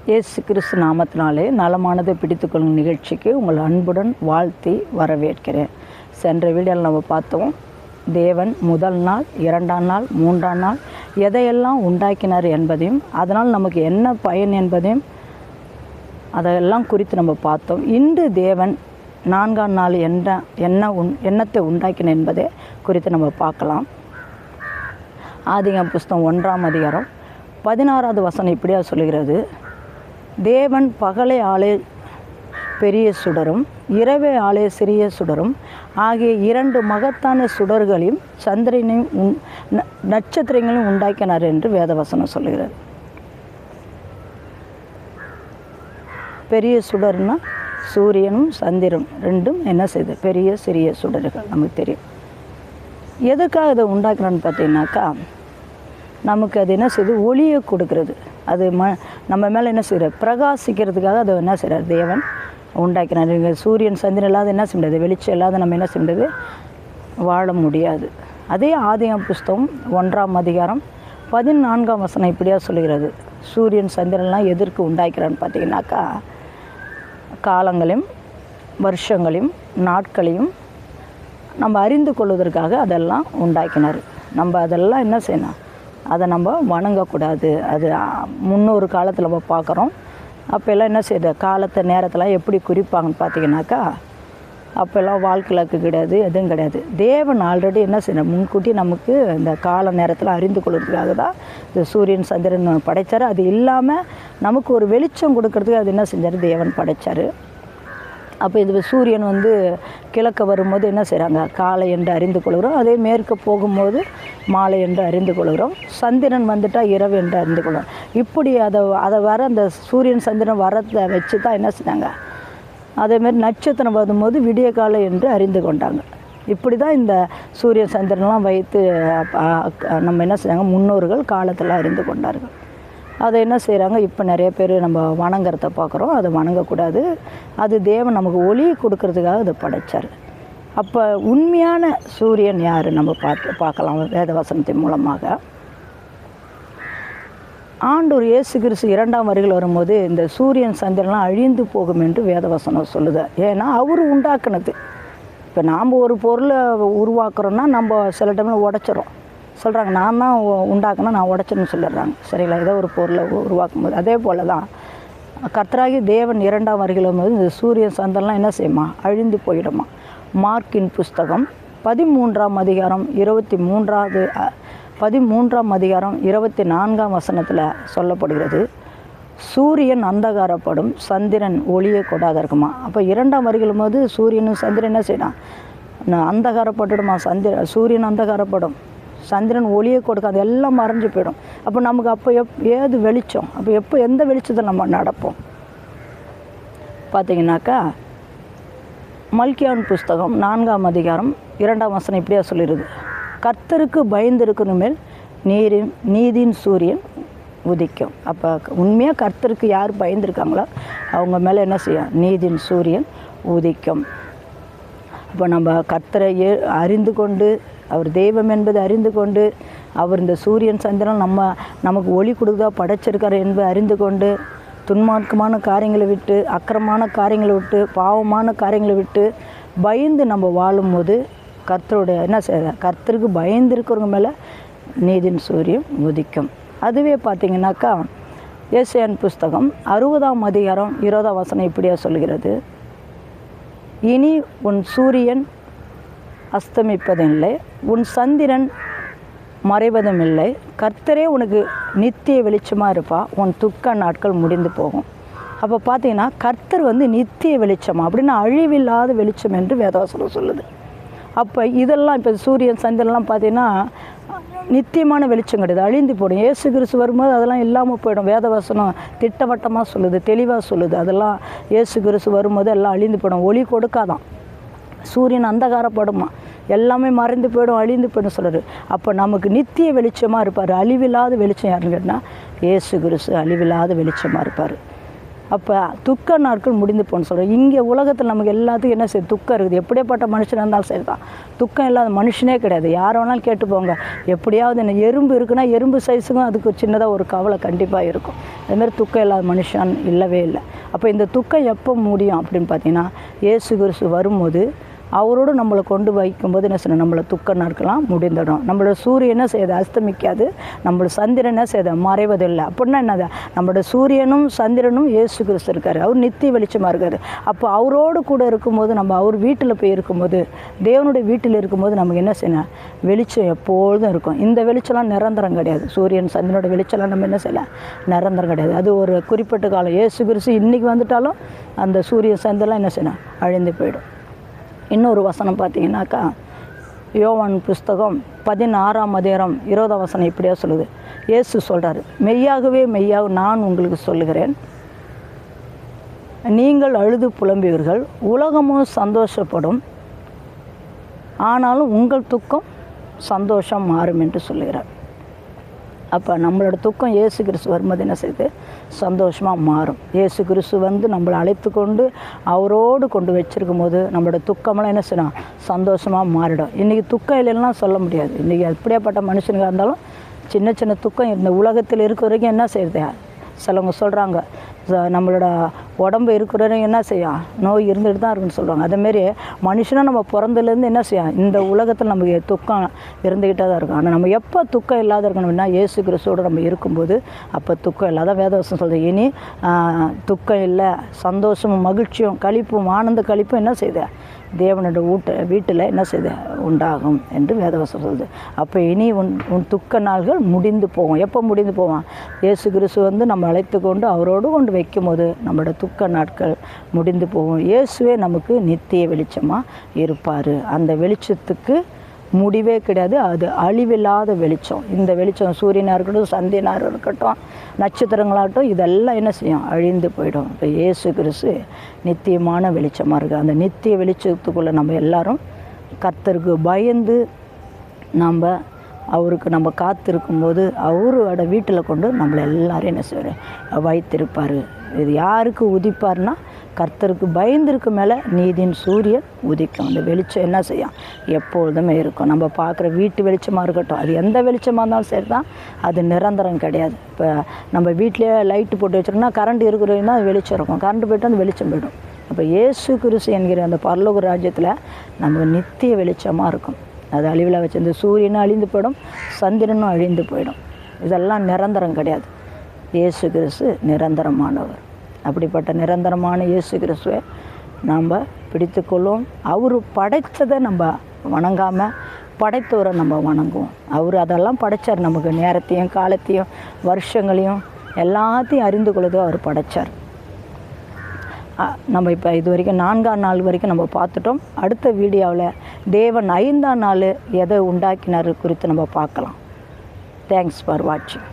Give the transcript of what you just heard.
இயேசு கிறிஸ்து நாமத்தினாலே நலமானதை பிடித்துக்கொள்ளும் நிகழ்ச்சிக்கு உங்கள் அன்புடன் வாழ்த்தி வரவேற்கிறேன். சென்ற வீடியோவில் நம்ம பார்த்தோம், தேவன் முதல் நாள், இரண்டாம் நாள், மூன்றாம் நாள் எதையெல்லாம் உண்டாக்கினார் என்பதையும் அதனால் நமக்கு என்ன பயன் என்பதையும் அதையெல்லாம் குறித்து நம்ம பார்த்தோம். இன்று தேவன் நான்காம் நாள் எண்ணத்தை உண்டாக்கின என்பதை குறித்து நம்ம பார்க்கலாம். ஆதியாகமம் புஸ்தகம் 1ஆம் அதிகாரம் 16வது வசனம் இப்படியா சொல்கிறது: தேவன் பகலை ஆளே பெரிய சுடரும் இரவே ஆளே சிறிய சுடரும் ஆகிய இரண்டு மகத்தான சுடர்களையும் சந்திரனையும் நட்சத்திரங்களையும் உண்டாக்கினார் என்று வேதவசனம் சொல்லுகிறது. பெரிய சுடர்னா சூரியனும் சந்திரனும் ரெண்டும் என்ன செய்யுது? பெரிய சிறிய சுடர்கள். நமக்கு தெரியும் எதுக்காக இதை உண்டாக்குறான்னு பார்த்தீங்கன்னாக்கா, நமக்கு அது என்ன செய்யுது? ஒளியை கொடுக்கறது. அது நம்ம மேலே என்ன செய்கிற? பிரகாசிக்கிறதுக்காக அதை என்ன செய்கிறார்? தேவன் உண்டாக்கினார். சூரியன் சந்திரன் இல்லாத என்ன செய்ய முடியாது? வெளிச்சம் இல்லாத நம்ம என்ன செய்ய முடியாது? வாழ முடியாது. அதே ஆதியாகமம் புஸ்தகம் 1ஆம் அதிகாரம் 14ஆம் வசனம் இப்படியா சொல்லுகிறது: சூரியன் சந்திரன்லாம் எதற்கு உண்டாக்கிறான்னு பார்த்தீங்கன்னாக்கா, காலங்களையும் வருஷங்களையும் நாட்களையும் நம்ம அறிந்து கொள்வதற்காக அதெல்லாம் உண்டாக்கினார். நம்ம அதெல்லாம் என்ன செய்யணும்? அதை நம்ம வணங்கக்கூடாது. அது முன்னொரு காலத்தில் நம்ம பார்க்குறோம். அப்போல்லாம் என்ன செய்யுது? காலத்தை நேரத்தில் எப்படி குறிப்பாங்கன்னு பார்த்தீங்கன்னாக்கா, அப்போல்லாம் வாழ்க்கைக்கு கிடையாது, எதுவும் கிடையாது. தேவன் ஆல்ரெடி என்ன செய்யணும்? முன்கூட்டி நமக்கு இந்த கால நேரத்தில் அறிந்து கொள்வதற்காக தான் இந்த சூரியன் சந்திரன் படைத்தார். அது இல்லாமல் நமக்கு ஒரு வெளிச்சம் கொடுக்கறதுக்கு அது என்ன செஞ்சார்? தேவன் படைத்தார். அப்போ இது சூரியன் கிழக்க வரும்போது என்ன செய்கிறாங்க? காலை என்று அறிந்து கொள்கிறோம். அதே மேற்கு போகும்போது மாலை என்று அறிந்து கொள்கிறோம். சந்திரன் வந்துட்டால் இரவு என்று அறிந்து கொள்கிறோம். இப்படி அதை வர அந்த சூரியன் சந்திரன் வரத்தை வச்சு தான் என்ன செஞ்சாங்க? அதேமாரி நட்சத்திரம் வரும்போது விடிய காலை என்று அறிந்து கொண்டாங்க. இப்படி தான் இந்த சூரியன் சந்திரன்லாம் வைத்து நம்ம என்ன செஞ்சாங்க? முன்னோர்கள் காலத்தில் அறிந்து கொண்டார்கள். அதை என்ன செய்கிறாங்க? இப்போ நிறைய பேர் நம்ம வணங்குறத பார்க்குறோம். அதை வணங்கக்கூடாது. அது தேவன் நமக்கு ஒளி கொடுக்கறதுக்காக அதை படைத்தார். அப்போ உண்மையான சூரியன் யார்? நம்ம பார்க்கலாம் வேதவசனத்தின் மூலமாக. ஆண்டவர் இயேசு கிறிஸ்து 2ஆம் வருகையில் வரும்போது இந்த சூரியன் சந்திரன்லாம் அழிந்து போகும் என்று வேதவசனம் சொல்லுது. ஏன்னா அவர் உண்டாக்குனது. இப்போ நாம் ஒரு பொருளை உருவாக்குறோன்னா நம்ம சில டைமில் உடைச்சிரும். சொல்கிறாங்க, நான் தான் உண்டாக்குனா நான் உடைச்சேன்னு சொல்லிடுறாங்க. சரிங்களா? ஏதோ ஒரு பொருளை உருவாக்கும் போது அதே போல் தான் கர்த்தராகி தேவன் 2ஆம் வருகையில் வரும்போது இந்த சூரியன் சந்திரன்லாம் என்ன செய்யுமா? அழிந்து போயிடுமா. மார்க்கின் புஸ்தகம் 13ஆம் அதிகாரம் 24ஆம் வசனத்தில் சொல்லப்படுகிறது: சூரியன் அந்தகாரப்படும், சந்திரன் ஒளியை கொடாத இருக்குமா. அப்போ 2ஆம் வருகையில் போது சூரியனும் சந்திரன் என்ன செய்யலாம்? அந்தகாரப்பட்டுடுமா. சூரியன் அந்தகாரப்படும், சந்திரன் ஒளியை கொடுக்காது, எல்லாம் மறைஞ்சு போயிடும். அப்போ நமக்கு அப்போ ஏது வெளிச்சம்? அப்போ எந்த வெளிச்சத்தை நம்ம நடப்போம் பார்த்தீங்கன்னாக்கா, மல்கியான் புஸ்தகம் 4ஆம் அதிகாரம் 2ஆம் வசனம் இப்படியா சொல்லிடுது: கர்த்தருக்கு பயந்திருக்கணும் மேல் நீதியின் சூரியன் உதிக்கும். அப்போ உண்மையாக கர்த்தருக்கு யார் பயந்துருக்காங்களோ அவங்க மேலே என்ன செய்யும்? நீதியின் சூரியன் உதிக்கும். அப்போ நம்ம கர்த்தரை அறிந்து கொண்டு, அவர் தெய்வம் என்பதை அறிந்து கொண்டு, அவர் இந்த சூரியன் சந்திரன் நமக்கு ஒளி கொடுத்தா படைச்சிருக்கார் என்பதை அறிந்து கொண்டு, துன்மார்க்கமான காரியங்களை விட்டு, அக்கிரமான காரியங்களை விட்டு, பாவமான காரியங்களை விட்டு பயந்து நம்ம வாழும்போது கர்த்தருடைய என்ன செய்ய? கர்த்தருக்கு பயந்து இருக்கிறவங்க மேலே நீதியின் சூரியன் உதிக்கும். அதுவே பார்த்திங்கனாக்கா, ஏசாயா புஸ்தகம் 60ஆம் அதிகாரம் 20ஆம் வசனம் இப்படியா சொல்கிறது: இனி உன் சூரியன் அஸ்தமிப்பதும் இல்லை, உன் சந்திரன் மறைவதும் இல்லை, கர்த்தரே உனக்கு நித்திய வெளிச்சமாக இருப்பா, உன் துக்க நாட்கள் முடிந்து போகும். அப்போ பார்த்தீங்கன்னா கர்த்தர் நித்திய வெளிச்சம் அப்படின்னா அழிவில்லாத வெளிச்சம் என்று வேதவசனம் சொல்லுது. அப்போ இதெல்லாம் இப்போ சூரியன் சந்திரன்லாம் பார்த்தீங்கன்னா நித்தியமான வெளிச்சம் கிடையாது, அழிந்து போடும். இயேசு கிறிஸ்து வரும்போது அதெல்லாம் இல்லாமல் போயிடும். வேதவசனம் திட்டவட்டமாக சொல்லுது, தெளிவாக சொல்லுது. அதெல்லாம் இயேசு கிறிஸ்து வரும்போது எல்லாம் அழிந்து போயிடும். ஒளி கொடுக்காதான். சூரியன் அந்தகாரப்படுமா, எல்லாமே மறைந்து போயிடும், அழிந்து போயிடும் சொல்கிறார். அப்போ நமக்கு நித்திய வெளிச்சமாக இருப்பார். அழிவில்லாத வெளிச்சம் யாருன்னு கேட்டால் இயேசு கிறிஸ்து அழிவில்லாத வெளிச்சமாக இருப்பார். அப்போ துக்க நாட்கள் முடிந்து போன்னு சொல்கிறோம். இங்கே உலகத்தில் நமக்கு எல்லாத்துக்கும் என்ன செய்யுது? துக்கம் இருக்குது. எப்படியேப்பட்ட மனுஷனாக இருந்தாலும் சரி தான், துக்கம் இல்லாத மனுஷனே கிடையாது. யார் வேணாலும் கேட்டு போங்க, எப்படியாவது என்ன எறும்பு இருக்குன்னா எறும்பு சைஸுக்கும் அதுக்கு சின்னதாக ஒரு கவலை கண்டிப்பாக இருக்கும். அதுமாதிரி துக்கம் இல்லாத மனுஷன் இல்லவே இல்லை. அப்போ இந்த துக்கம் எப்போ முடியும் அப்படின்னு பார்த்தீங்கன்னா, இயேசு கிறிஸ்து வரும்போது அவரோடு நம்மளை கொண்டு வைக்கும்போது என்ன செய்யணும்? நம்மளை துக்க நாட்கள்லாம் முடிந்துடும். நம்மளோட சூரியன் என்ன செய்யுது? அஸ்தமிக்காது. நம்மளோட சந்திரன் என்ன செய்யுது? மறைவதில்லை. அப்படின்னா என்னது? நம்மளோட சூரியனும் சந்திரனும் இயேசு கிறிஸ்து இருக்கார். அவர் நித்திய வெளிச்சமாக இருக்கார். அப்போ அவரோடு கூட இருக்கும்போது, நம்ம அவர் வீட்டில் போய் இருக்கும்போது, தேவனுடைய வீட்டில் இருக்கும்போது நமக்கு என்ன செய்யணும்? வெளிச்சம் எப்பொழுதும் இருக்கும். இந்த வெளிச்சம்லாம் நிரந்தரம் கிடையாது. சூரியன் சந்திரனோட வெளிச்சம்லாம் நம்ம என்ன செய்யலாம்? நிரந்தரம் கிடையாது. அது ஒரு குறிப்பிட்ட காலம். இயேசு கிறிஸ்து இன்றைக்கி வந்துட்டாலும் அந்த சூரிய சந்திரன்லாம் என்ன செய்யணும்? அழிந்து போயிடும். இன்னொரு வசனம் பார்த்தீங்கன்னாக்கா, யோவான் புஸ்தகம் 16:20 இப்படியா சொல்லுது. இயேசு சொல்கிறாரு, மெய்யாகவே மெய்யாக நான் உங்களுக்கு சொல்லுகிறேன், நீங்கள் அழுது புலம்புவீர்கள், உலகமும் சந்தோஷப்படும், ஆனாலும் உங்கள் துக்கம் சந்தோஷம் மாறும் என்று சொல்லுகிறார். அப்போ நம்மளோட துக்கம் இயேசு கிறிஸ்து வரும்போது என்ன செய்யுது? சந்தோஷமாக மாறும். இயேசு கிறிஸ்து வந்து நம்மளை அழைத்து கொண்டு அவரோடு கொண்டு வச்சுருக்கும் போது நம்மளோட துக்கமெல்லாம் என்ன செய்யணும்? சந்தோஷமாக மாறிடும். இன்றைக்கி துக்கம் இல்லைன்னா சொல்ல முடியாது. இன்றைக்கி எப்படியாப்பட்ட மனுஷனுங்க இருந்தாலும் சின்ன சின்ன துக்கம் இந்த உலகத்தில் இருக்கிற வரைக்கும் என்ன செய்யுது? சிலவங்க சொல்கிறாங்க, நம்மளோட உடம்பு இருக்கிற வரைக்கும் என்ன செய்யும்? நோய் இருந்துகிட்டு தான் இருக்குன்னு சொல்லுவாங்க. அதேமாரி மனுஷனாக நம்ம பிறந்ததுலேருந்து என்ன செய்யும்? இந்த உலகத்தில் நமக்கு துக்கம் இருந்துக்கிட்டே தான் இருக்கும். ஆனால் நம்ம எப்போ துக்கம் இல்லாத இருக்கணும்னா, இயேசு கிறிஸ்துவோடு நம்ம இருக்கும்போது அப்போ துக்கம் இல்லாத வேதவசம் சொல்லுது. இனி துக்கம் இல்லை, சந்தோஷமும் மகிழ்ச்சியும் களிப்பும் ஆனந்த களிப்பும் என்ன செய்யுது? தேவனோட வீட்டில் என்ன செய்து உண்டாகும் என்று வேதவசம் சொல்லுது. அப்போ இனி உன் துக்க நாள்கள் முடிந்து போகும். எப்போ முடிந்து போவான்? இயேசு கிறிஸ்து வந்து நம்ம அழைத்து கொண்டு அவரோடு கொண்டு வைக்கும்போது நம்மளோட துக்க நாட்கள் முடிந்து போகும். இயேசுவே நமக்கு நித்திய வெளிச்சமாக இருப்பார். அந்த வெளிச்சத்துக்கு முடிவே கிடையாது. அது அழிவில்லாத வெளிச்சம். இந்த வெளிச்சம் சூரியனாக இருக்கட்டும், சந்திரனாக இருக்கட்டும், நட்சத்திரங்களாகட்டும், இதெல்லாம் என்ன செய்யும்? அழிந்து போயிடும். இப்போ இயேசு கிறிஸ்து நித்தியமான வெளிச்சமாக இருக்குது. அந்த நித்திய வெளிச்சத்துக்குள்ளே நம்ம எல்லாரும் கர்த்தருக்கு பயந்து அவருக்கு நம்ம காத்திருக்கும்போது அவரோட வீட்டில் கொண்டு நம்மளை எல்லாரும் என்ன செய்வார்? வைத்திருப்பார். இது யாருக்கு உதிப்பார்னா, கர்த்தருக்கு பயந்திருக்கு மேலே நீதியின் சூரியன் உதிக்கும். அந்த வெளிச்சம் என்ன செய்யும்? எப்பொழுதுமே இருக்கும். நம்ம பார்க்குற வீட்டு வெளிச்சமாக இருக்கட்டும், அது எந்த வெளிச்சமாக இருந்தாலும் சரி தான், அது நிரந்தரம் கிடையாது. இப்போ நம்ம வீட்டிலே லைட்டு போட்டு வச்சுருக்கோம்னா கரண்ட் இருக்கிறவங்கன்னா அது வெளிச்சம் இருக்கும், கரண்ட் போய்ட்டு அந்த வெளிச்சம் போய்டும். அப்போ இயேசு கிறிஸ்து என்கிற அந்த பரலோக ராஜ்யத்தில் நம்ம நித்திய வெளிச்சமாக இருக்கும். அது அழிவில் வச்சு இந்த சூரியனும் அழிந்து போயிடும், சந்திரனும் அழிந்து போயிடும். இதெல்லாம் நிரந்தரம் கிடையாது. இயேசு கிறிஸ்து நிரந்தரமானவர். அப்படிப்பட்ட நிரந்தரமான இயேசு கிறிஸ்துவை நாம் பிடித்துக்கொள்வோம். அவர் படைத்ததை நம்ம வணங்காமல் படைத்தவரை நம்ம வணங்குவோம். அவர் அதெல்லாம் படைத்தார். நமக்கு நேரத்தையும் காலத்தையும் வருஷங்களையும் எல்லாத்தையும் அறிந்து கொள்வதோ அவர் படைத்தார். நம்ம இப்போ இது வரைக்கும் 4ஆம் நாள் வரைக்கும் நம்ம பார்த்துட்டோம். அடுத்த வீடியோவில் தேவன் 5ஆம் நாள் எதை உண்டாக்கினார் குறித்து நம்ம பார்க்கலாம். தேங்க்ஸ் ஃபார் வாட்சிங்.